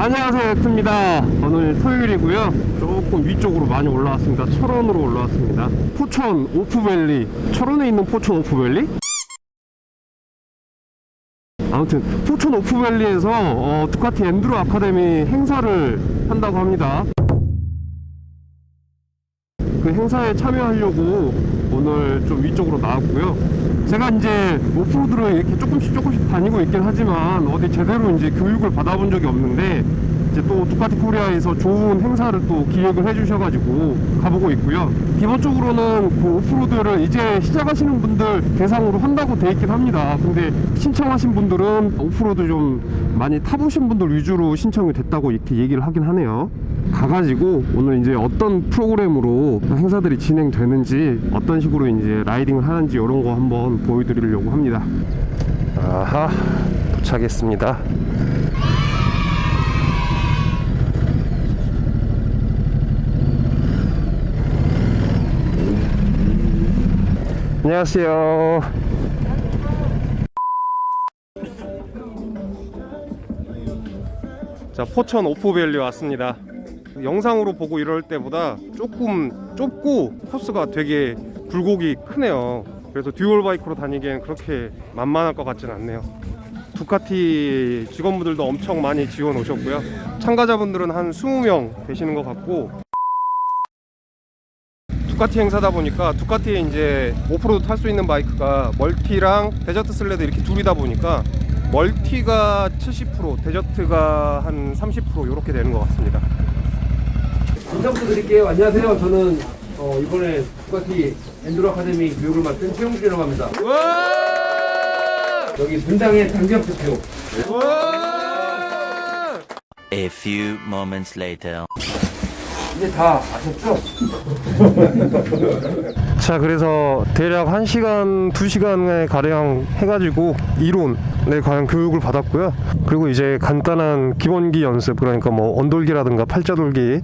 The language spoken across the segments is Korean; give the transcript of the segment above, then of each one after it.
안녕하세요, 엑스입니다. 오늘 토요일이고요. 조금 위쪽으로 많이 올라왔습니다. 철원으로 올라왔습니다. 포천 오프밸리, 철원에 있는 포천 오프밸리? 아무튼 포천 오프밸리에서 두카티 엔두로 아카데미 행사를 한다고 합니다. 그 행사에 참여하려고 오늘 좀 위쪽으로 나왔고요. 제가 이제 오프로드를 이렇게 조금씩 다니고 있긴 하지만 어디 제대로 이제 교육을 받아본 적이 없는데 이제 또 두카티 코리아에서 좋은 행사를 또 기획을 해주셔가지고 가보고 있고요. 기본적으로는 그 오프로드를 이제 시작하시는 분들 대상으로 한다고 돼 있긴 합니다. 근데 신청하신 분들은 오프로드 좀 많이 타보신 분들 위주로 신청이 됐다고 이렇게 얘기를 하긴 하네요. 가가지고 오늘 이제 어떤 프로그램으로 행사들이 진행되는지 어떤 식으로 이제 라이딩을 하는지 이런 거 한번 보여드리려고 합니다. 아하, 도착했습니다. 안녕하세요. 자, 포천 오프밸리 왔습니다. 영상으로 보고 이럴 때보다 조금 좁고 코스가 되게 굴곡이 크네요. 그래서 듀얼 바이크로 다니기엔 그렇게 만만할 것 같진 않네요. 두카티 직원분들도 엄청 많이 지원 오셨고요. 참가자분들은 한 20명 되시는 것 같고, 두카티 행사다 보니까 두카티에 이제 오프로드 탈 수 있는 바이크가 멀티랑 데저트 슬레드 이렇게 둘이다 보니까 멀티가 70%, 데저트가 한 30% 이렇게 되는 것 같습니다. 인사부터 드릴게요. 안녕하세요. 저는 이번에 두카티 엔두로 아카데미 교육을 맡은 최용준이라고 합니다. 여기 분당의 장기업 대표. A few moments later. 이제 다 아셨죠? 자, 그래서 대략 1시간, 2시간에 가량 해가지고 이론에 관한 교육을 받았고요. 그리고 이제 간단한 기본기 연습, 그러니까 뭐 언돌기라든가 팔자돌기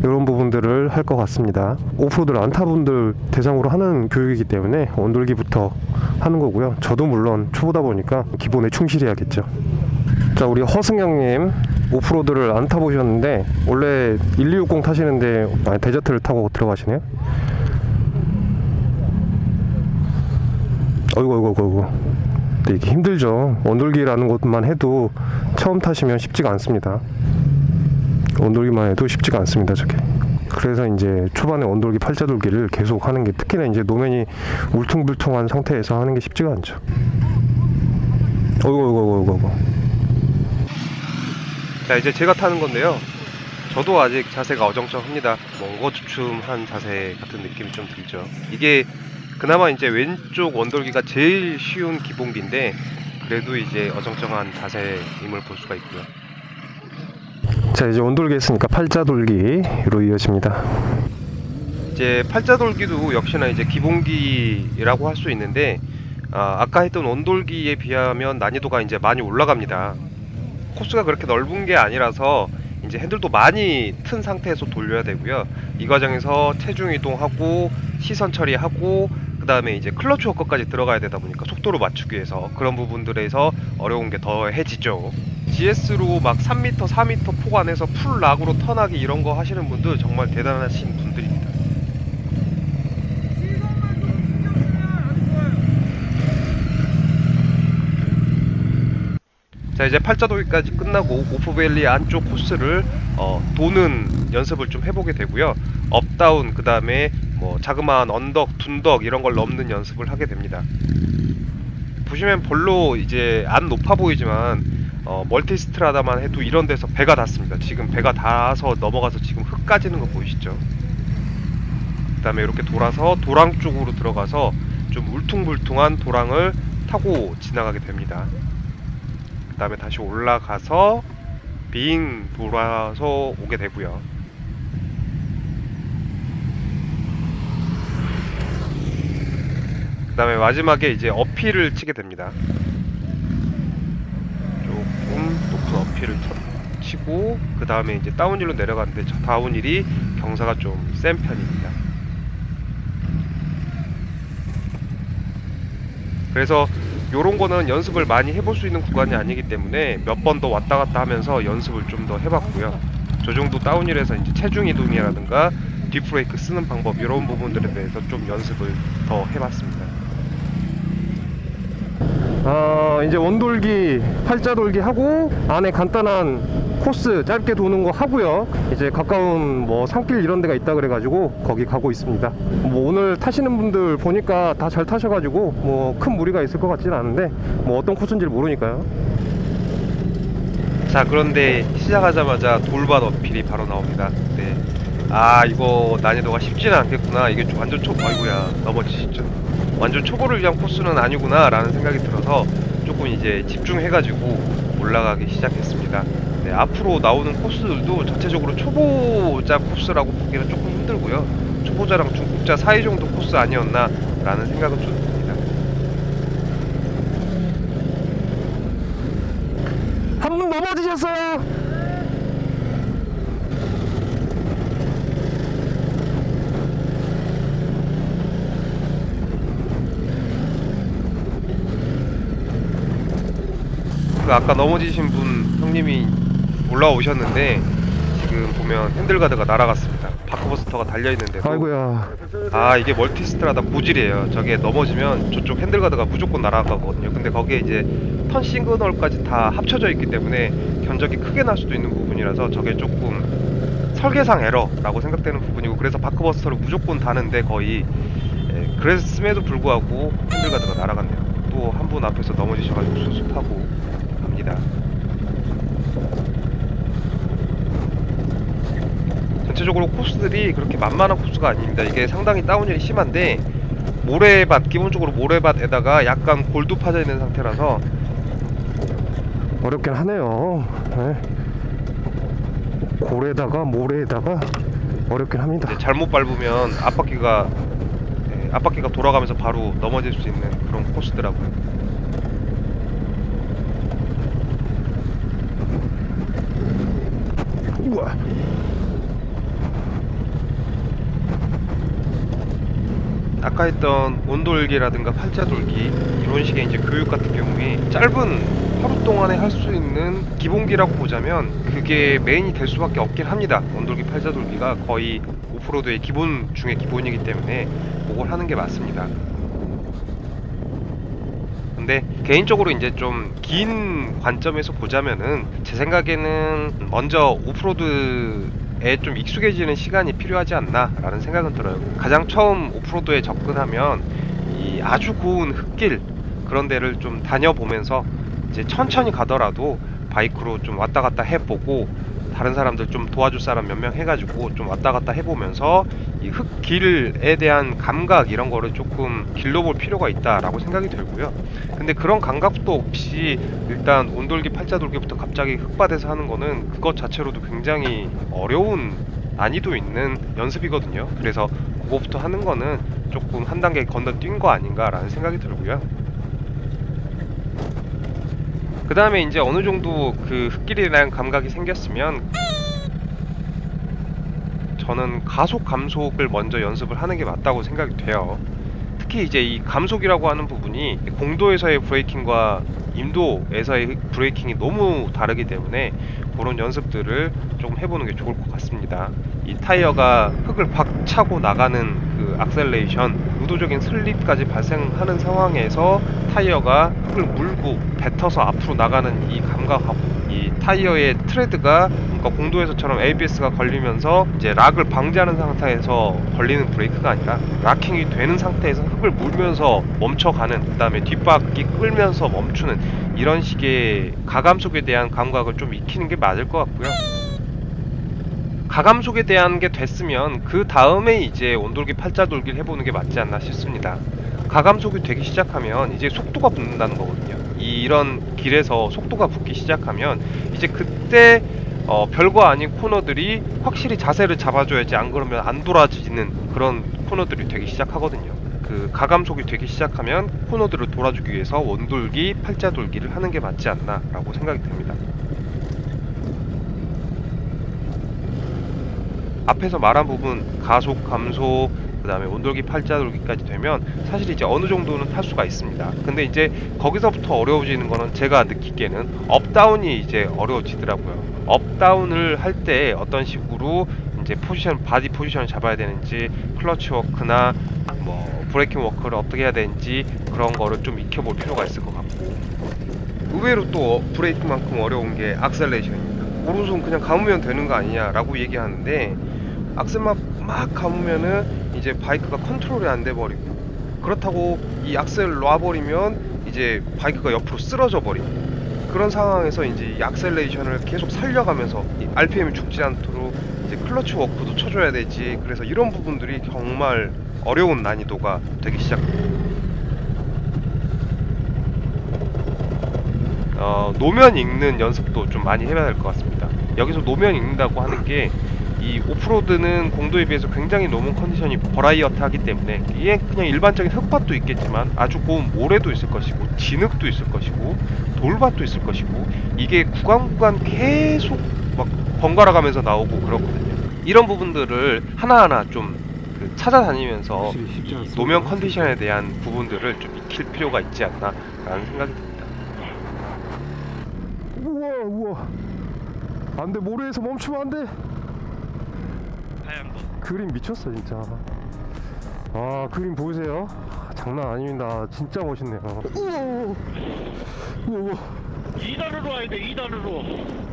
이런 부분들을 할 것 같습니다. 오프로드를 안 타분들 대상으로 하는 교육이기 때문에 언돌기부터 하는 거고요. 저도 물론 초보다 보니까 기본에 충실해야겠죠. 자, 우리 허승영님 오프로드를 안 타보셨는데 원래 1260 타시는데 데저트를 타고 들어가시네요. 어이구. 근데 이게 힘들죠. 언돌기라는 것만 해도 처음 타시면 쉽지가 않습니다. 언돌기만 해도 쉽지가 않습니다, 저게. 그래서 이제 초반에 언돌기, 팔자돌기를 계속 하는 게, 특히나 이제 노면이 울퉁불퉁한 상태에서 하는 게 쉽지가 않죠. 어이구. 자, 이제 제가 타는 건데요. 저도 아직 자세가 어정쩡합니다. 멍거주춤한 자세 같은 느낌이 좀 들죠. 이게 그나마 이제 왼쪽 원돌기가 제일 쉬운 기본기인데 그래도 이제 어정쩡한 자세임을 볼 수가 있고요. 자, 이제 원돌기 했으니까 팔자돌기로 이어집니다. 이제 팔자돌기도 역시나 이제 기본기라고 할 수 있는데 아까 했던 원돌기에 비하면 난이도가 이제 많이 올라갑니다. 코스가 그렇게 넓은 게 아니라서 이제 핸들도 많이 튼 상태에서 돌려야 되고요. 이 과정에서 체중 이동하고 시선 처리하고 그 다음에 이제 클러치 워커까지 들어가야 되다 보니까 속도를 맞추기 위해서 그런 부분들에서 어려운 게 더해지죠. GS로 막 3m, 4m 폭 안에서 풀 락으로 턴하기 이런 거 하시는 분들 정말 대단하신 분들입니다. 자, 이제 팔자돌기까지 끝나고 오프밸리 안쪽 코스를 도는 연습을 좀 해보게 되고요. 업다운, 그 다음에 뭐 자그마한 언덕, 둔덕 이런 걸 넘는 연습을 하게 됩니다. 보시면 별로 이제 안 높아 보이지만 멀티스트라다만 해도 이런 데서 배가 닿습니다. 지금 배가 닿아서 넘어가서 지금 흙 까지는 거 보이시죠? 그 다음에 이렇게 돌아서 도랑 쪽으로 들어가서 좀 울퉁불퉁한 도랑을 타고 지나가게 됩니다. 그 다음에 다시 올라가서 빙 돌아서 오게 되고요. 그 다음에 마지막에 이제 어필을 치게 됩니다. 조금 높은 어필을 치고 그 다음에 이제 다운힐로 내려가는데 저 다운힐이 경사가 좀 센 편입니다. 그래서 요런 거는 연습을 많이 해볼 수 있는 구간이 아니기 때문에 몇 번 더 왔다 갔다 하면서 연습을 좀 더 해봤고요. 저 정도 다운힐에서 이제 체중 이동이라든가 뒷브레이크 쓰는 방법 이런 부분들에 대해서 좀 연습을 더 해봤습니다. 이제 원돌기, 팔자돌기 하고 안에 간단한 코스 짧게 도는 거 하고요. 이제 가까운 뭐 산길 이런 데가 있다 그래가지고 거기 가고 있습니다. 뭐 오늘 타시는 분들 보니까 다 잘 타셔가지고 뭐 큰 무리가 있을 것 같지는 않은데 뭐 어떤 코스인지 모르니까요. 자, 그런데 시작하자마자 돌밭 어필이 바로 나옵니다. 네. 아, 이거 난이도가 쉽지는 않겠구나. 이게 완전 아이고야, 넘어지시죠. 완전 초보를 위한 코스는 아니구나 라는 생각이 들어서 조금 이제 집중해가지고 올라가기 시작했습니다. 네, 앞으로 나오는 코스들도 전체적으로 초보자 코스라고 보기는 조금 힘들고요. 초보자랑 중급자 사이 정도 코스 아니었나 라는 생각은 좀 듭니다. 한 분 넘어지셨어요. 그 아까 넘어지신 분 형님이 올라오셨는데 지금 보면 핸들가드가 날아갔습니다. 바크버스터가 달려있는데도 아이고야. 아, 이게 멀티스트라다 고질이에요. 저게 넘어지면 저쪽 핸들가드가 무조건 날아가거든요. 근데 거기에 이제 턴 시그널까지 다 합쳐져 있기 때문에 견적이 크게 날 수도 있는 부분이라서 저게 조금 설계상 에러라고 생각되는 부분이고, 그래서 바크버스터를 무조건 다는데 거의 그랬음에도 불구하고 핸들가드가 날아갔네요. 또 한 분 앞에서 넘어지셔가지고 수습하고 갑니다. 전체적으로 코스들이 그렇게 만만한 코스가 아닙니다. 이게 상당히 다운힐이 심한데 모래밭, 기본적으로 모래밭에다가 약간 골도 파져 있는 상태라서 어렵긴 하네요. 네. 고래다가 모래에다가 어렵긴 합니다. 이제 잘못 밟으면 앞바퀴가 돌아가면서 바로 넘어질 수 있는 그런 코스더라고요. 우와. 아까 했던 온돌기라든가 팔자돌기 이런 식의 이제 교육 같은 경우에 짧은 하루 동안에 할 수 있는 기본기라고 보자면 그게 메인이 될 수밖에 없긴 합니다. 온돌기, 팔자돌기가 거의 오프로드의 기본 중에 기본이기 때문에 그걸 하는 게 맞습니다. 근데 개인적으로 이제 좀 긴 관점에서 보자면은 제 생각에는 먼저 오프로드에 좀 익숙해지는 시간이 필요하지 않나 라는 생각은 들어요. 가장 처음 오프로드에 접근하면 이 아주 고운 흙길 그런 데를 좀 다녀보면서 이제 천천히 가더라도 바이크로 좀 왔다 갔다 해보고 다른 사람들 좀 도와줄 사람 몇 명 해가지고 좀 왔다 갔다 해보면서 이 흙길에 대한 감각 이런 거를 조금 길러볼 필요가 있다라고 생각이 들고요. 근데 그런 감각도 없이 일단 온돌기, 팔자돌기부터 갑자기 흙밭에서 하는 거는 그것 자체로도 굉장히 어려운 난이도 있는 연습이거든요. 그래서 그거부터 하는 거는 조금 한 단계 건너뛴 거 아닌가라는 생각이 들고요. 그 다음에 이제 어느 정도 그 흙길에 대한 감각이 생겼으면 저는 가속 감속을 먼저 연습을 하는 게 맞다고 생각이 돼요. 특히 이제 이 감속이라고 하는 부분이 공도에서의 브레이킹과 임도에서의 브레이킹이 너무 다르기 때문에 그런 연습들을 좀 해보는 게 좋을 것 같습니다. 이 타이어가 흙을 팍 차고 나가는 그 악셀레이션, 의도적인 슬립까지 발생하는 상황에서 타이어가 흙을 물고 뱉어서 앞으로 나가는 이 감각하고 이 타이어의 트레드가 그러니까 공도에서처럼 ABS가 걸리면서 이제 락을 방지하는 상태에서 걸리는 브레이크가 아니라 락킹이 되는 상태에서 흙을 물면서 멈춰가는, 그 다음에 뒷바퀴 끌면서 멈추는 이런 식의 가감속에 대한 감각을 좀 익히는 게 맞을 것 같고요. 가감속에 대한 게 됐으면 그 다음에 이제 온돌기, 팔자돌기를 해보는 게 맞지 않나 싶습니다. 가감속이 되기 시작하면 이제 속도가 붙는다는 거거든요. 이런 길에서 속도가 붙기 시작하면 이제 그때 별거 아닌 코너들이 확실히 자세를 잡아줘야지, 안 그러면 안 돌아지는 그런 코너들이 되기 시작하거든요. 그 가감속이 되기 시작하면 코너들을 돌아주기 위해서 원돌기, 팔자돌기를 하는 게 맞지 않나 라고 생각이 듭니다. 앞에서 말한 부분 가속, 감속, 그 다음에 온돌기 팔자돌기까지 되면 사실 이제 어느 정도는 탈 수가 있습니다. 근데 이제 거기서부터 어려워지는 거는 제가 느끼기에는 업다운이 이제 어려워지더라고요. 업다운을 할 때 어떤 식으로 이제 포지션, 바디 포지션을 잡아야 되는지, 클러치 워크나 뭐 브레이킹 워크를 어떻게 해야 되는지 그런 거를 좀 익혀볼 필요가 있을 것 같고, 의외로 또 브레이크만큼 어려운 게 악셀레이션입니다. 오른손 그냥 감으면 되는 거 아니냐라고 얘기하는데, 악셀만 막 감으면은 이제 바이크가 컨트롤이 안 돼 버리고, 그렇다고 이 악셀을 놔버리면 이제 바이크가 옆으로 쓰러져 버리고, 그런 상황에서 이제 이 악셀레이션을 계속 살려가면서 이 RPM이 죽지 않도록 이제 클러치 워크도 쳐줘야 되지. 그래서 이런 부분들이 정말 어려운 난이도가 되기 시작합니다. 노면 읽는 연습도 좀 많이 해야 될 것 같습니다. 여기서 노면 읽는다고 하는 게, 이 오프로드는 공도에 비해서 굉장히 노면 컨디션이 버라이어트하기 때문에 이게 그냥 일반적인 흙밭도 있겠지만 아주 고운 모래도 있을 것이고, 진흙도 있을 것이고, 돌밭도 있을 것이고, 이게 구간 계속 막 번갈아 가면서 나오고 그렇거든요. 이런 부분들을 하나하나 좀 찾아다니면서 이 노면 컨디션에 대한 부분들을 좀 익힐 필요가 있지 않나 라는 생각이 듭니다. 우와 안돼, 모래에서 멈추면 안돼. 그림 미쳤어 진짜. 아, 그림 보이세요? 장난 아닙니다. 진짜 멋있네요. 우와 2단으로 와야 돼. 2단으로.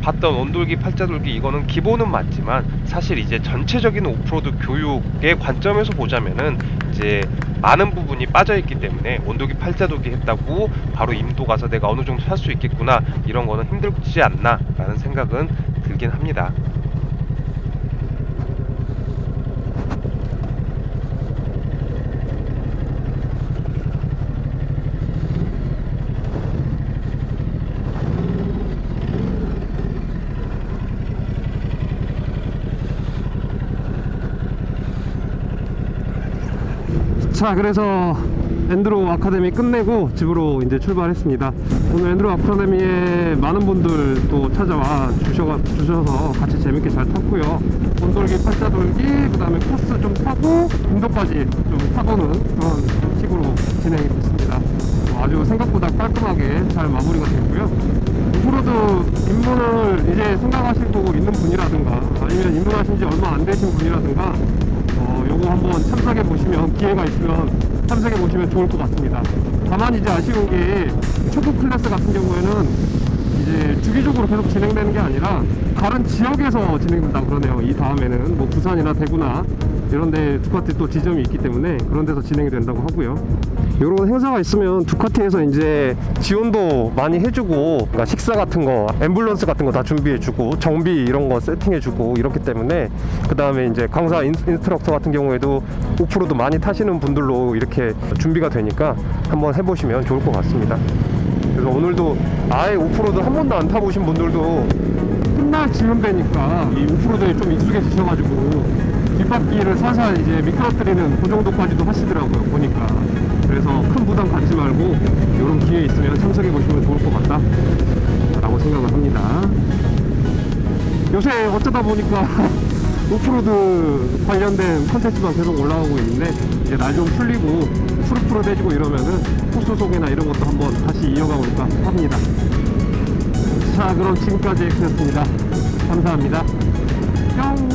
봤던 온돌기, 팔자돌기 이거는 기본은 맞지만, 사실 이제 전체적인 오프로드 교육의 관점에서 보자면은 이제 많은 부분이 빠져있기 때문에 온돌기, 팔자돌기 했다고 바로 임도 가서 내가 어느 정도 살 수 있겠구나, 이런 거는 힘들지 않나 라는 생각은 들긴 합니다. 자, 그래서 엔드로 아카데미 끝내고 집으로 이제 출발했습니다. 오늘 엔드로 아카데미에 많은 분들 또 찾아와 주셔서 같이 재밌게 잘 탔고요. 온돌기, 팔자돌기, 그 다음에 코스 좀 타고 인도까지 좀 타보는 그런 식으로 진행이 됐습니다. 아주 생각보다 깔끔하게 잘 마무리가 됐고요. 오프로드 입문을 이제 생각하시고 있는 분이라든가, 아니면 입문하신 지 얼마 안 되신 분이라든가, 요거 한번 참석해 보시면, 기회가 있으면 참석해 보시면 좋을 것 같습니다. 다만 이제 아쉬운 게, 초보 클래스 같은 경우에는 이제 주기적으로 계속 진행되는 게 아니라 다른 지역에서 진행된다 그러네요. 이 다음에는 뭐 부산이나 대구나 이런데 두카티 또 지점이 있기 때문에 그런 데서 진행이 된다고 하고요. 이런 행사가 있으면 두카티에서 이제 지원도 많이 해주고, 그러니까 식사 같은 거, 앰뷸런스 같은 거 다 준비해주고, 정비 이런 거 세팅해주고 이렇기 때문에, 그 다음에 이제 강사 인스트럭터 같은 경우에도 오프로드 많이 타시는 분들로 이렇게 준비가 되니까 한번 해보시면 좋을 것 같습니다. 그래서 오늘도 아예 오프로드 한 번도 안 타보신 분들도 끝날 즈음 되니까 이 오프로드에 좀 익숙해지셔가지고 뒷바퀴를 살살 이제 미끄러뜨리는 그 정도까지도 하시더라고요, 보니까. 그래서 큰 부담 갖지 말고 이런 기회 있으면 참석해 보시면 좋을 것 같다 라고 생각을 합니다. 요새 어쩌다 보니까 오프로드 관련된 컨텐츠만 계속 올라오고 있는데, 이제 날 좀 풀리고 푸릇푸릇해지고 이러면은 코스 소개나 이런 것도 한번 다시 이어가 볼까 합니다. 자, 그럼 지금까지 엑스였습니다. 감사합니다. 뿅.